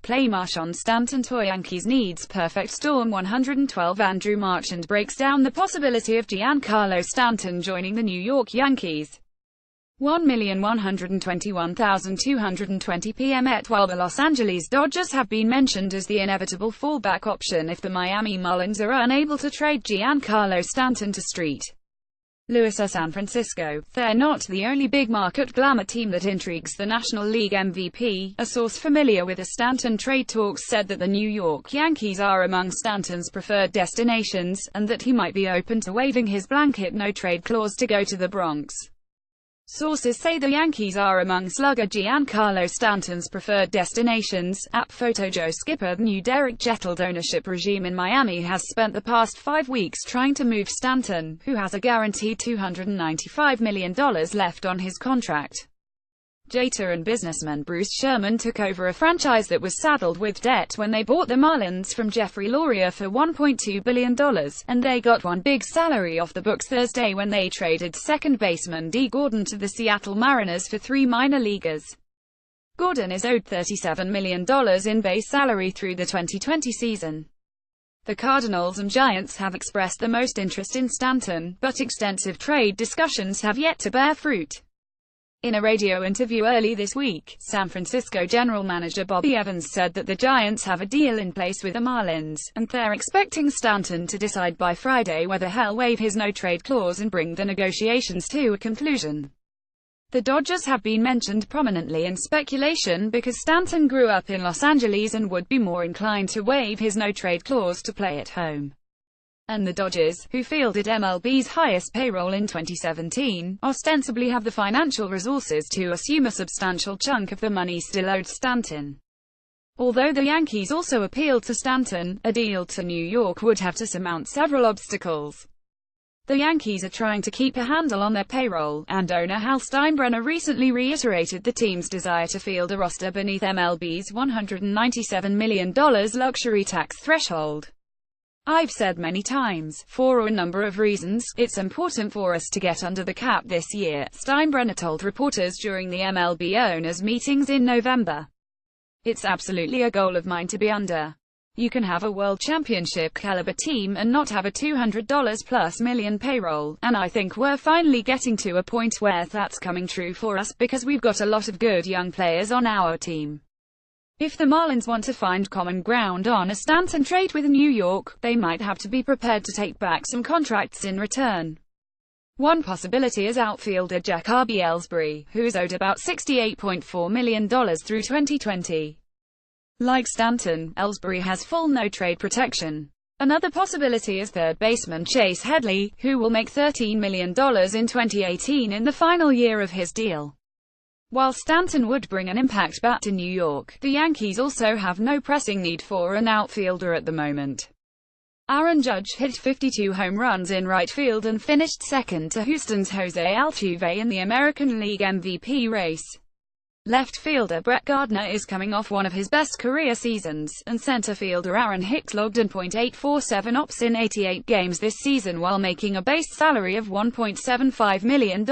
Play Marshawn Stanton to Yankees needs perfect storm 112. Andrew Marchand breaks down the possibility of Giancarlo Stanton joining the New York Yankees. 1,121,220 p.m. While the Los Angeles Dodgers have been mentioned as the inevitable fallback option if the Miami Marlins are unable to trade Giancarlo Stanton to St. Louis or San Francisco, they're not the only big-market glamour team that intrigues the National League MVP. A source familiar with the Stanton trade talks said that the New York Yankees are among Stanton's preferred destinations, and that he might be open to waiving his blanket no-trade clause to go to the Bronx. Sources say the Yankees are among slugger Giancarlo Stanton's preferred destinations. App photo Joe Skipper. The new Derek Jeter ownership regime in Miami has spent the past 5 weeks trying to move Stanton, who has a guaranteed $295 million left on his contract. Jeter and businessman Bruce Sherman took over a franchise that was saddled with debt when they bought the Marlins from Jeffrey Loria for $1.2 billion, and they got one big salary off the books Thursday when they traded second baseman Dee Gordon to the Seattle Mariners for 3 minor leaguers. Gordon is owed $37 million in base salary through the 2020 season. The Cardinals and Giants have expressed the most interest in Stanton, but extensive trade discussions have yet to bear fruit. In a radio interview early this week, San Francisco general manager Bobby Evans said that the Giants have a deal in place with the Marlins, and they're expecting Stanton to decide by Friday whether he'll waive his no-trade clause and bring the negotiations to a conclusion. The Dodgers have been mentioned prominently in speculation because Stanton grew up in Los Angeles and would be more inclined to waive his no-trade clause to play at home. And the Dodgers, who fielded MLB's highest payroll in 2017, ostensibly have the financial resources to assume a substantial chunk of the money still owed Stanton. Although the Yankees also appealed to Stanton, a deal to New York would have to surmount several obstacles. The Yankees are trying to keep a handle on their payroll, and owner Hal Steinbrenner recently reiterated the team's desire to field a roster beneath MLB's $197 million luxury tax threshold. "I've said many times, for a number of reasons, it's important for us to get under the cap this year," Steinbrenner told reporters during the MLB owners' meetings in November. "It's absolutely a goal of mine to be under. You can have a world championship caliber team and not have a $200+ million payroll, and I think we're finally getting to a point where that's coming true for us, because we've got a lot of good young players on our team. If the Marlins want to find common ground on a Stanton trade with New York, they might have to be prepared to take back some contracts in return." One possibility is outfielder Jacoby Ellsbury, who is owed about $68.4 million through 2020. Like Stanton, Ellsbury has full no-trade protection. Another possibility is third baseman Chase Headley, who will make $13 million in 2018 in the final year of his deal. While Stanton would bring an impact bat to New York, the Yankees also have no pressing need for an outfielder at the moment. Aaron Judge hit 52 home runs in right field and finished second to Houston's Jose Altuve in the American League MVP race. Left fielder Brett Gardner is coming off one of his best career seasons, and center fielder Aaron Hicks logged in .847 ops in 88 games this season while making a base salary of $1.75 million.